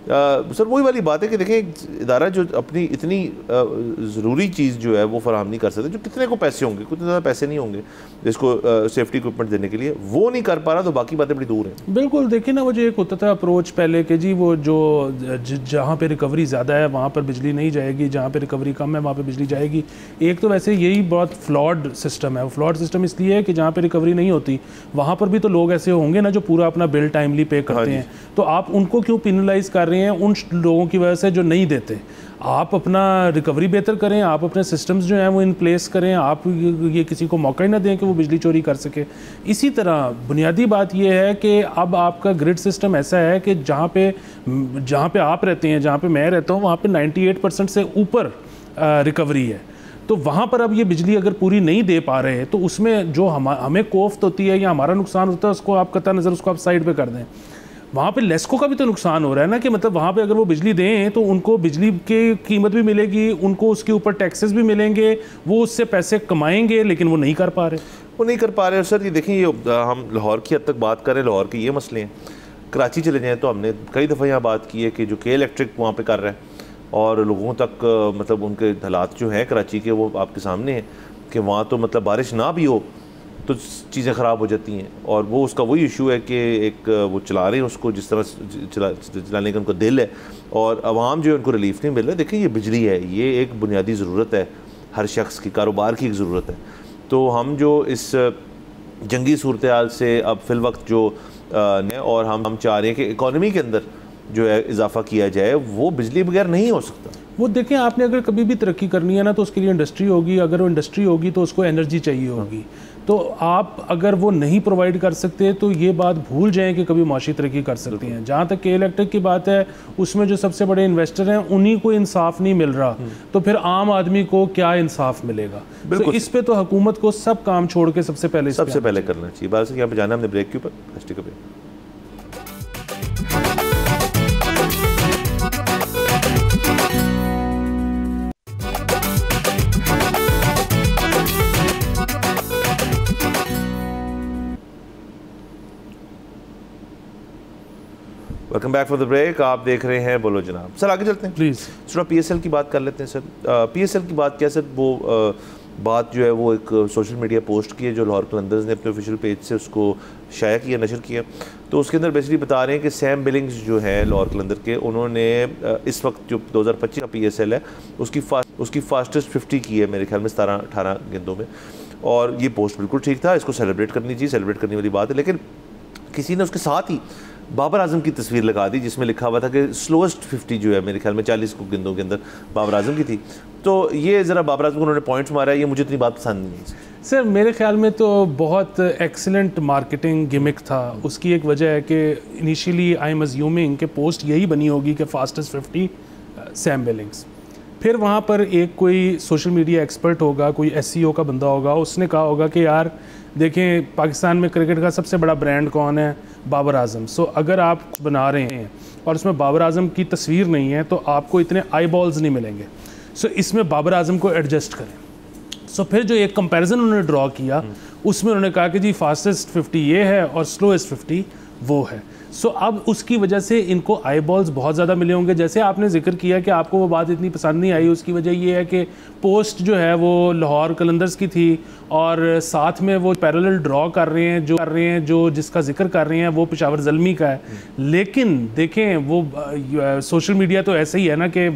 सर वही वाली बात है कि देखें, इदारा जो अपनी इतनी ज़रूरी चीज़ जो है वो फराहम नहीं कर सकते, जो कितने को पैसे होंगे, कुछ ज़्यादा पैसे नहीं होंगे जिसको सेफ्टी इक्विपमेंट देने के लिए, वो नहीं कर पा रहा, तो बाकी बातें बड़ी दूर हैं। बिल्कुल, देखिए ना वो जो एक होता था अप्रोच पहले कि जी वो जो जहाँ पे रिकवरी ज़्यादा है वहाँ पर बिजली नहीं जाएगी, जहाँ पे रिकवरी कम है वहाँ पे बिजली जाएगी। एक तो वैसे यही बहुत फ्लॉड सिस्टम है। वो फ्लॉड सिस्टम इसलिए है कि जहाँ पे रिकवरी नहीं होती वहाँ पर भी तो लोग ऐसे होंगे ना जो पूरा अपना बिल टाइमली पे करते हैं, तो आप उनको क्यों पेनलाइज कर रहे हैं उन लोगों की वजह से जो नहीं देते? आप अपना रिकवरी बेहतर करें, आप अपने सिस्टम्स जो हैं वो इन प्लेस करें, आप ये किसी को मौका ही ना दें कि वो बिजली चोरी कर सके। इसी तरह बुनियादी बात ये है कि अब आपका ग्रिड सिस्टम ऐसा है कि जहाँ पे आप रहते हैं, जहाँ पे मैं रहता हूँ, वहाँ पे 98% से ऊपर रिकवरी है। तो वहाँ पर अब ये बिजली अगर पूरी नहीं दे पा रहे तो उसमें जो हमें कोफ्त होती है या हमारा नुकसान होता है उसको आप कतई नज़र उसको आप साइड पे कर दें। वहाँ पे लेस्को का भी तो नुकसान हो रहा है ना, कि मतलब वहाँ पे अगर वो बिजली दें तो उनको बिजली की कीमत भी मिलेगी, उनको उसके ऊपर टैक्सेस भी मिलेंगे, वो उससे पैसे कमाएंगे, लेकिन वो नहीं कर पा रहे। सर ये देखिए, ये हम लाहौर की हद तक बात करें, लाहौर के ये मसले हैं। कराची चले जाएँ तो हमने कई दफ़ा यहाँ बात की है कि जो के इलेक्ट्रिक वहाँ पर कर रहा है और लोगों तक मतलब उनके हालात जो हैं कराची के वो आपके सामने हैं कि वहाँ तो मतलब बारिश ना भी हो तो चीज़ें ख़राब हो जाती हैं। और वो उसका वही इशू है कि एक वो चला रहे हैं उसको जिस तरह चलाने का उनको दिल है, और आवाम जो है उनको रिलीफ नहीं मिल रहा है। देखिए ये बिजली है, ये एक बुनियादी ज़रूरत है, हर शख्स की, कारोबार की एक ज़रूरत है। तो हम जो इस जंगी सूरत हाल से अब फ़िल वक्त जो और हम चाह रहे हैं कि इकोनॉमी के अंदर जो है इजाफा किया जाए, वो बिजली बगैर नहीं हो सकता। वो देखें, आपने अगर कभी भी तरक्की करनी है ना तो उसके लिए इंडस्ट्री होगी, अगर वो इंडस्ट्री होगी तो उसको एनर्जी चाहिए होगी। तो आप अगर वो नहीं प्रोवाइड कर सकते तो ये बात भूल जाएं कि कभी माशी तरक्की कर सकती हैं। जहाँ तक के इलेक्ट्रिक की बात है, उसमें जो सबसे बड़े इन्वेस्टर हैं उन्हीं को इंसाफ नहीं मिल रहा, तो फिर आम आदमी को क्या इंसाफ मिलेगा? तो इस पे तो हुकूमत को सब काम छोड़ के सबसे पहले करना चाहिए। बाहर से यहाँ पे जाना हमने ब्रेक के ऊपर। Welcome back for the break. आप देख रहे हैं बोलो जनाब। सर आगे चलते हैं प्लीज़। थोड़ा पीएसएल की बात कर लेते हैं सर। पीएसएल की बात क्या सर, वो बात जो है वो एक सोशल मीडिया पोस्ट की है जो लाहौर कलंदर्स ने अपने ऑफिशियल पेज से उसको शाया किया, नशर किया। तो उसके अंदर बेसिकली बता रहे हैं कि सैम बिलिंग्स जो है लाहौर कलंदर के, उन्होंने इस वक्त जो 2025 का पीएसएल है उसकी फास्टेस्ट 50 की है मेरे ख्याल में 17-18 गेंदों में। और ये पोस्ट बिल्कुल ठीक था, इसको सेलिब्रेट करनी चाहिए, सेलिब्रेट करने वाली बात है। लेकिन किसी ने उसके साथ ही बाबर आजम की तस्वीर लगा दी जिसमें लिखा हुआ था कि स्लोएस्ट 50 जो है मेरे ख्याल में 40 गेंदों के अंदर बाबर आजम की थी। तो ये ज़रा बाबर आजम को उन्होंने पॉइंट्स मारा है, ये मुझे इतनी बात पसंद नहीं है सर। मेरे ख्याल में तो बहुत एक्सीलेंट मार्केटिंग गिमिक था। उसकी एक वजह है कि इनिशियली आई एम अज्यूमिंग कि पोस्ट यही बनी होगी कि फास्टेस्ट 50 सैम बिलिंग्स। फिर वहाँ पर एक कोई सोशल मीडिया एक्सपर्ट होगा, कोई SEO का बंदा होगा, उसने कहा होगा कि यार देखें पाकिस्तान में क्रिकेट का सबसे बड़ा ब्रांड कौन है? बाबर आजम। सो अगर आप बना रहे हैं और उसमें बाबर आजम की तस्वीर नहीं है तो आपको इतने आई बॉल्स नहीं मिलेंगे। सो इसमें बाबर आजम को एडजस्ट करें। सो फिर जो एक कंपैरिजन उन्होंने ड्रॉ किया उसमें उन्होंने कहा कि जी फास्टेस्ट 50 ये है और स्लोएस्ट 50 वो है। सो अब उसकी वजह से इनको आई बॉल्स बहुत ज़्यादा मिले होंगे। जैसे आपने जिक्र किया कि आपको वो बात इतनी पसंद नहीं आई, उसकी वजह ये है कि पोस्ट जो है वो लाहौर कलंदर्स की थी और साथ में वो पैरेलल ड्रॉ कर रहे हैं जो जिसका जिक्र कर रहे हैं वो पेशावर ज़ल्मी का है। लेकिन देखें वो सोशल मीडिया तो ऐसे ही है ना कि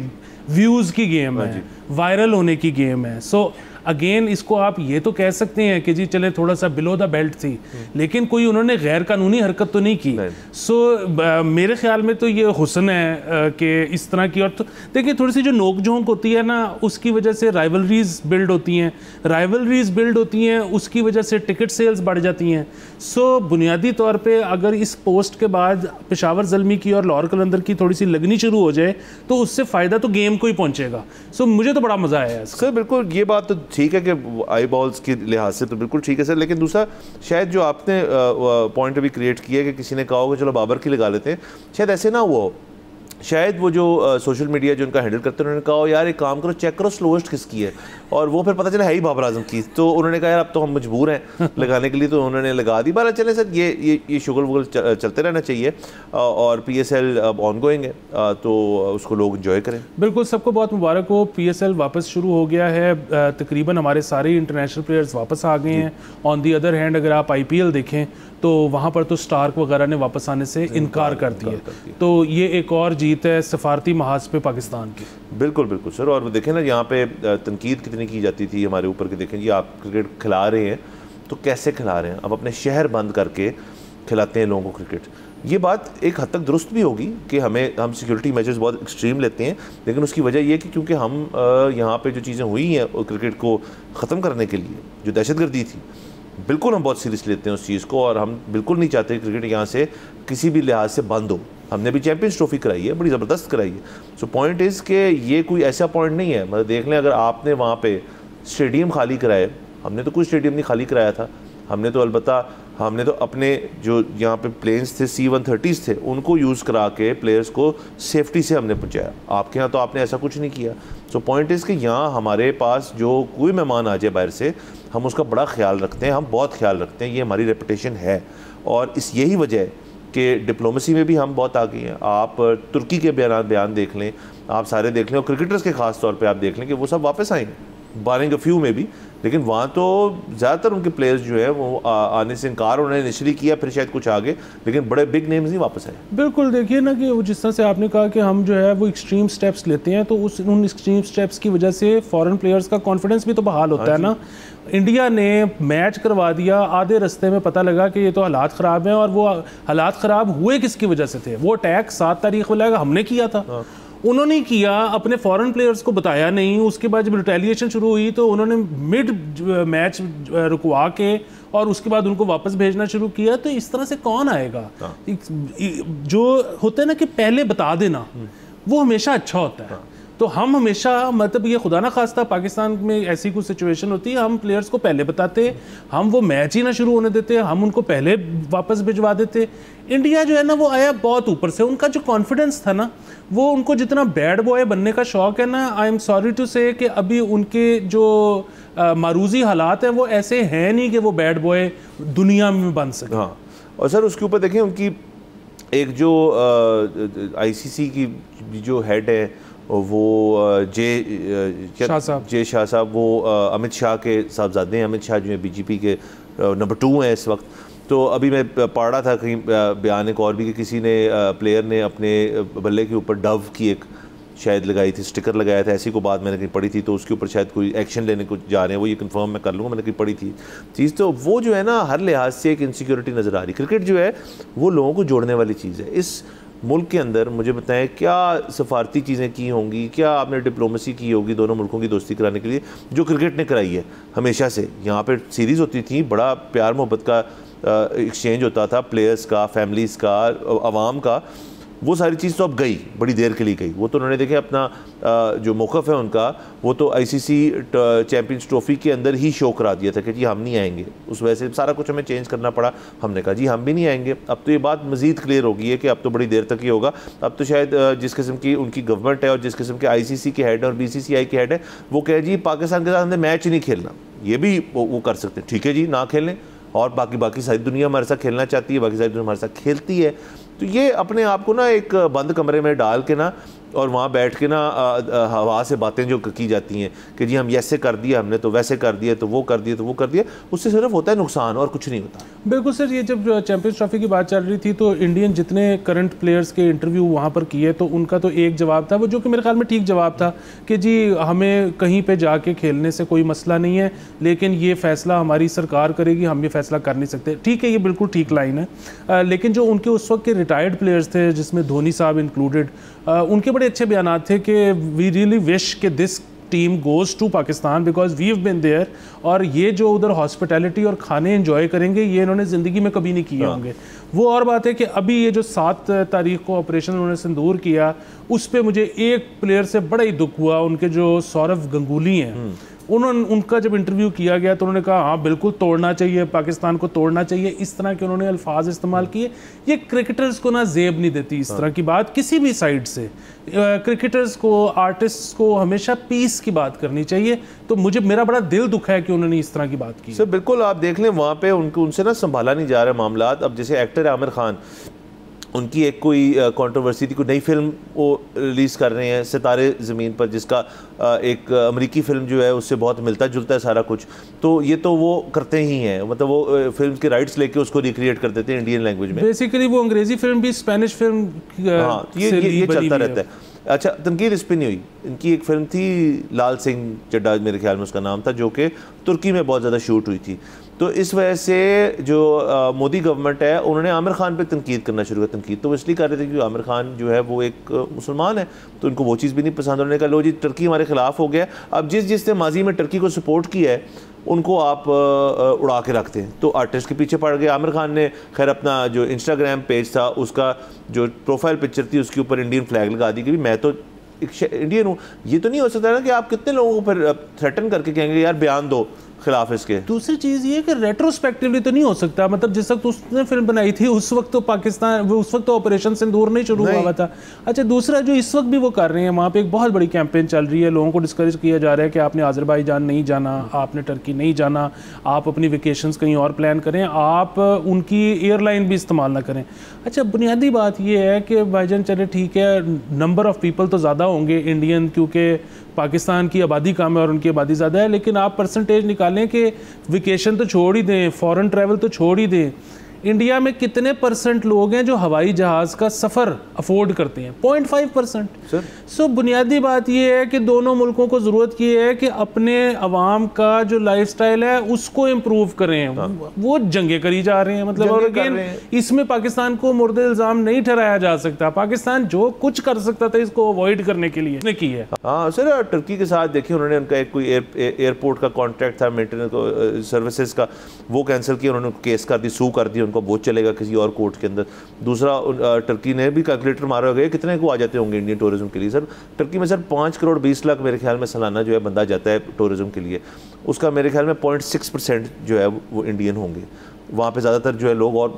व्यूज़ की गेम है, वायरल होने की गेम है। सो अगेन इसको आप ये तो कह सकते हैं कि जी चले थोड़ा सा बिलो द बेल्ट थी, लेकिन कोई उन्होंने गैर कानूनी हरकत तो नहीं की। सो मेरे ख्याल में तो ये हुस्न है कि इस तरह की। और तो देखिए थोड़ी सी जो नोक झोंक होती है ना उसकी वजह से राइवलरीज बिल्ड होती हैं, उसकी वजह से टिकट सेल्स बढ़ जाती हैं। सो बुनियादी तौर पर अगर इस पोस्ट के बाद पेशावर ज़ल्मी की और लाहौर कलंदर की थोड़ी सी लगनी शुरू हो जाए तो उससे फ़ायदा तो गेम को ही पहुँचेगा। सो मुझे तो बड़ा मज़ा आया सर। बिल्कुल ये बात तो ठीक है कि आई बॉल्स के लिहाज से तो बिल्कुल ठीक है सर। लेकिन दूसरा शायद जो आपने पॉइंट अभी क्रिएट किया कि किसी ने कहा हो कि चलो बाबर की लगा लेते हैं, शायद ऐसे ना हुआ हो। शायद वो जो सोशल मीडिया जो उनका हैंडल करते हैं उन्होंने कहा यार एक काम करो, चेक करो स्लोएस्ट किसकी है, और वो फिर पता चला है ही बाबर आजम की। तो उन्होंने कहा यार अब तो हम मजबूर हैं लगाने के लिए, तो उन्होंने लगा दी। बारह चले सर ये शुगल वुगल चलते रहना चाहिए और PSL अब ऑन गोइंग है तो उसको लोग इन्जॉय करें। बिल्कुल, सबको बहुत मुबारक हो। PSL वापस शुरू हो गया है, तकरीबन हमारे सारे इंटरनेशनल प्लेयर्स वापस आ गए हैं। ऑन दी अदर हैंड अगर आप IPL देखें तो वहाँ पर तो स्टार्क वगैरह ने वापस आने से इनकार कर दिया। तो ये एक और जीत है सफारती महाज पे पाकिस्तान की। बिल्कुल बिल्कुल सर। और देखें ना यहाँ पे तनकीद कितनी की जाती थी हमारे ऊपर कि देखें जी आप क्रिकेट खिला रहे हैं तो कैसे खिला रहे हैं, अब अपने शहर बंद करके खिलाते हैं लोगों को क्रिकेट। ये बात एक हद तक दुरुस्त भी होगी कि हम सिक्योरिटी मेजर्स बहुत एक्सट्रीम लेते हैं, लेकिन उसकी वजह ये कि क्योंकि हम यहाँ पे जो चीज़ें हुई हैं क्रिकेट को ख़त्म करने के लिए जो दहशतगर्दी थी, बिल्कुल हम बहुत सीरियस लेते हैं उस चीज़ को और हम बिल्कुल नहीं चाहते क्रिकेट यहाँ से किसी भी लिहाज से बंद हो। हमने भी चैंपियंस ट्रॉफी कराई है, बड़ी ज़बरदस्त कराई है। सो पॉइंट इज़ कि ये कोई ऐसा पॉइंट नहीं है, मतलब देख लें अगर आपने वहाँ पे स्टेडियम खाली कराए, हमने तो कोई स्टेडियम नहीं खाली कराया था, हमने तो अपने जो यहाँ पे प्लेन्स थे C-130s थे उनको यूज़ करा के प्लेयर्स को सेफ्टी से हमने पहुँचाया। आपके यहाँ तो आपने ऐसा कुछ नहीं किया। सो पॉइंट इज़ कि यहाँ हमारे पास जो कोई मेहमान आ जाए बाहर से हम उसका बड़ा ख्याल रखते हैं, हम बहुत ख्याल रखते हैं, ये हमारी रेपुटेशन है। और इस यही वजह है कि डिप्लोमेसी में भी हम बहुत आगे हैं। आप तुर्की के बयान देख लें, आप सारे देख लें, और क्रिकेटर्स के ख़ास तौर पे आप देख लें कि वो सब वापस आएंगे, बारिंग अ फ्यू में भी लेकिन वहाँ तो ज़्यादातर उनके प्लेयर्स जो है वो आने से इनकार उन्होंने इनिशियली किया, फिर शायद कुछ आगे, लेकिन बड़े बिग नेम्स नहीं वापस आए। बिल्कुल, देखिए ना कि वो जिस तरह से आपने कहा कि हम जो है वो एक्सट्रीम स्टेप्स लेते हैं, तो उन एक्सट्रीम स्टेप्स की वजह से फॉरेन प्लेयर्स का कॉन्फिडेंस भी तो बहाल होता है ना। इंडिया ने मैच करवा दिया, आधे रास्ते में पता लगा कि ये तो हालात ख़राब हैं, और वो हालात ख़राब हुए किसकी वजह से थे? वो अटैक 7 तारीख वाला हमने किया था, उन्होंने किया, अपने फॉरेन प्लेयर्स को बताया नहीं। उसके बाद जब रिटेलिएशन शुरू हुई तो उन्होंने मिड मैच रुकवा के और उसके बाद उनको वापस भेजना शुरू किया। तो इस तरह से कौन आएगा? जो होता है ना कि पहले बता देना, वो हमेशा अच्छा होता है। तो हम हमेशा, मतलब ये खुदा ना खास्ता पाकिस्तान में ऐसी कुछ सिचुएशन होती है, हम प्लेयर्स को पहले बताते, हम वो मैच ही ना शुरू होने देते, हम उनको पहले वापस भिजवा देते। इंडिया जो है ना वो आया बहुत ऊपर से, उनका जो कॉन्फिडेंस था ना, वो उनको जितना बैड बॉय बनने का शौक है ना, आई एम सॉरी टू से कि अभी उनके जो मारूजी हालात हैं वो ऐसे हैं नहीं कि वो बैड बॉय दुनिया में बन सके। हाँ, और सर उसके ऊपर देखें उनकी एक जो आईसीसी की जो हेड है वो जे शाह साहब, वो अमित शाह के साहबजादे हैं। अमित शाह जो है बीजेपी के नंबर 2 हैं इस वक्त। तो अभी मैं पढ़ रहा था कहीं बयान एक और भी कि किसी ने प्लेयर ने अपने बल्ले के ऊपर डव की एक शायद लगाई थी, स्टिकर लगाया था, ऐसी को बात मैंने कहीं पढ़ी थी। तो उसके ऊपर शायद कोई एक्शन लेने को जा रहे हैं, वो ये कंफर्म मैं कर लूँगा, मैंने कहीं पढ़ी थी चीज़। तो वो जो है ना हर लिहाज से एक इनसिक्योरिटी नज़र आ रही। क्रिकेट जो है वो लोगों को जोड़ने वाली चीज़ है। इस मुल्क के अंदर मुझे बताएं क्या सफारती चीज़ें की होंगी, क्या आपने डिप्लोमेसी की होगी दोनों मुल्कों की दोस्ती कराने के लिए, जो क्रिकेट ने कराई है हमेशा से। यहाँ पर सीरीज़ होती थी, बड़ा प्यार मोहब्बत का एक्सचेंज होता था, प्लेयर्स का, फैमिलीज़ का, आवाम का। वो सारी चीज़ तो अब गई, बड़ी देर के लिए गई। वो तो उन्होंने देखे अपना जो मौक़िफ़ है उनका, वो तो आईसीसी चैम्पियंस ट्रॉफ़ी के अंदर ही शो करा दिया था कि जी हम नहीं आएंगे। उस वजह से सारा कुछ हमें चेंज करना पड़ा। हमने कहा जी हम भी नहीं आएंगे। अब तो ये बात मज़ीद क्लियर हो गई है कि अब तो बड़ी देर तक ही होगा। अब तो शायद जिस किस्म की उनकी गवर्नमेंट है और जिस किस्म के आईसीसी के हेड और बीसीसीआई के हेड है, वो कहे जी पाकिस्तान के साथ हमने मैच ही नहीं खेलना। ये भी वो कर सकते हैं, ठीक है जी ना खेलें, और बाकी सारी दुनिया हमारे साथ खेलना चाहती है, बाकी सारी दुनिया हमारे साथ खेलती है। तो ये अपने आप को ना एक बंद कमरे में डाल के ना और वहाँ बैठ के ना हवा से बातें जो की जाती हैं कि जी हम ऐसे कर दिया, हमने तो वैसे कर दिया, तो वो कर दिया, तो वो कर दिया, उससे सिर्फ होता है नुकसान और कुछ नहीं होता। बिल्कुल सर, ये जब चैंपियंस ट्रॉफी की बात चल रही थी तो इंडियन जितने करंट प्लेयर्स के इंटरव्यू वहाँ पर किए तो उनका तो एक जवाब था, वो जो कि मेरे ख्याल में ठीक जवाब था कि जी हमें कहीं पर जाके खेलने से कोई मसला नहीं है, लेकिन ये फ़ैसला हमारी सरकार करेगी, हम ये फ़ैसला कर नहीं सकते। ठीक है, ये बिल्कुल ठीक लाइन है। लेकिन जो उनके उस वक्त के रिटायर्ड प्लेयर्स थे, जिसमें धोनी साहब इंक्लूडेड, उनके बड़े अच्छे बयान थे कि वी रियली विश कि this team goes to Pakistan because we have been there, और ये जो उधर हॉस्पिटैलिटी और खाने एंजॉय करेंगे ये इन्होंने ज़िंदगी में कभी नहीं किए होंगे। वो और बात है कि अभी ये जो 7 तारीख को ऑपरेशन उन्होंने सिंदूर किया, उस पर मुझे एक प्लेयर से बड़ा ही दुख हुआ, उनके जो सौरव गंगुली हैं, उनका जब इंटरव्यू किया गया तो उन्होंने कहा हाँ बिल्कुल तोड़ना चाहिए, पाकिस्तान को तोड़ना चाहिए। इस तरह के उन्होंने अल्फाज इस्तेमाल किए। ये क्रिकेटर्स को ना जेब नहीं देती इस तरह की बात किसी भी साइड से। क्रिकेटर्स को, आर्टिस्ट को हमेशा पीस की बात करनी चाहिए। तो मेरा बड़ा दिल दुख है कि उन्होंने इस तरह की बात की। सर बिल्कुल, आप देख लें वहाँ पे उनसे ना संभाला नहीं जा रहा मामला। अब जैसे एक्टर आमिर खान, उनकी एक कोई कंट्रोवर्सी थी, कोई नई फिल्म वो रिलीज़ कर रहे हैं सितारे ज़मीन पर, जिसका एक अमेरिकी फ़िल्म जो है उससे बहुत मिलता जुलता है सारा कुछ। तो ये तो वो करते ही हैं, मतलब वो फिल्म के राइट्स लेके उसको रिक्रिएट कर देते हैं इंडियन लैंग्वेज में। बेसिकली वो अंग्रेज़ी फिल्म भी स्पेनिश फिल्म, हाँ ये चलता रहता है। अच्छा, तनकीद इस पर नहीं हुई। इनकी एक फ़िल्म थी लाल सिंह चड्ढा, मेरे ख्याल में उसका नाम था, जो कि तुर्की में बहुत ज़्यादा शूट हुई थी। तो इस वजह से जो मोदी गवर्नमेंट है उन्होंने आमिर खान पे तनकीद करना शुरू किया। तनकीद तो वो इसलिए कर रहे थे क्योंकि आमिर खान जो है वो एक मुसलमान है, तो उनको वो चीज़ भी नहीं पसंद। उन्होंने कहा लो जी टर्की हमारे ख़िलाफ़ हो गया, अब जिसने माजी में टर्की को सपोर्ट किया है उनको आप उड़ा के रखते हैं। तो आर्टिस्ट के पीछे पड़ गए। आमिर खान ने खैर अपना जो इंस्टाग्राम पेज था उसका जो प्रोफाइल पिक्चर थी उसके ऊपर इंडियन फ्लैग लगा दी कि मैं तो एक इंडियन हूँ। ये तो नहीं हो सकता ना कि आप कितने लोगों को फिर थ्रेटन करके कहेंगे यार बयान दो खिलाफ इसके। दूसरी चीज़ ये कि रेट्रोस्पेक्टिवली तो नहीं हो सकता, मतलब जिस वक्त उसने फिल्म बनाई थी उस वक्त तो पाकिस्तान, उस वक्त तो ऑपरेशन सिंदूर नहीं शुरू हुआ था। अच्छा, दूसरा जो इस वक्त भी वो कर रहे हैं, वहाँ पे एक बहुत बड़ी कैंपेन चल रही है, लोगों को डिस्करेज किया जा रहा है कि आपने आज़रबाईजान नहीं जाना, आपने टर्की नहीं जाना, आप अपनी वेकेशंस कहीं और प्लान करें, आप उनकी एयरलाइन भी इस्तेमाल ना करें। अच्छा, बुनियादी बात ये है कि भाईजान चले ठीक है, नंबर ऑफ़ पीपल तो ज़्यादा होंगे इंडियन, क्योंकि पाकिस्तान की आबादी कम है और उनकी आबादी ज़्यादा है, लेकिन आप परसेंटेज निकालें निकालें कि वेकेशन तो छोड़ ही दें, फॉरेन ट्रैवल तो छोड़ ही दें, इंडिया में कितने % लोग हैं जो हवाई जहाज़ का सफ़र अफोर्ड करते हैं? 0.5%। सो बुनियादी बात यह है कि दोनों मुल्कों को ज़रूरत ये है कि अपने अवाम का जो लाइफस्टाइल है उसको इम्प्रूव करें। वो जंगे करी जा रहे हैं, मतलब, और अगेन इसमें पाकिस्तान को मुर्द इल्ज़ाम नहीं ठहराया जा सकता। पाकिस्तान जो कुछ कर सकता था इसको अवॉइड करने के लिए उसने की है। हाँ सर, टर्की के साथ देखिए उन्होंने उनका एक कोई एयरपोर्ट का कॉन्ट्रैक्ट था मेंटेनेंस सर्विसेज का, वो कैंसिल किया, उन्होंने केस कर दी, सू कर दी, उनको बोझ चलेगा किसी और कोर्ट के अंदर। दूसरा, टर्की ने भी कैलकुलेटर मारा हो गया कितने को आ जाते होंगे इंडियन टूरिज्म के लिए। सर टर्की में सर 5 करोड़ 20 लाख मेरे ख्याल में सालाना जो है बंदा जाता है टूरिज्म के लिए, उसका मेरे ख्याल में 0.6% जो है वो इंडियन होंगे। वहाँ पे ज़्यादातर जो है लोग, और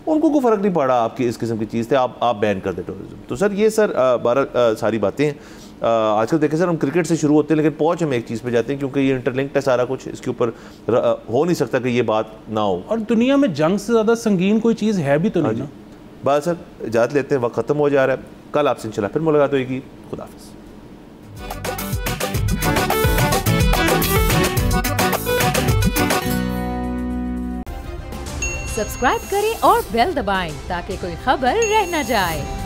उनको कोई फ़र्क नहीं पड़ा आपकी इस किस्म की चीज़ थे, आप बैन कर दे टूरिज्म। तो सर ये सर 12 सारी बातें हैं। आजकल देखें सर, हम क्रिकेट से शुरू होते हैं लेकिन पहुँच हम एक चीज़ पे जाते हैं, क्योंकि ये इंटरलिंक्ड है सारा कुछ, इसके ऊपर हो नहीं सकता कि ये बात ना हो। और दुनिया में जंग से ज़्यादा संगीन कोई चीज़ है भी तो नहीं ना। बात सर इजाज़त लेते हैं, वक्त ख़त्म हो जा रहा है। कल आपसे इंशाल्लाह फिर मुलाकात होगी। खुदा हाफ़िज़। सब्सक्राइब करें और बेल दबाएं ताकि कोई खबर रह न जाए।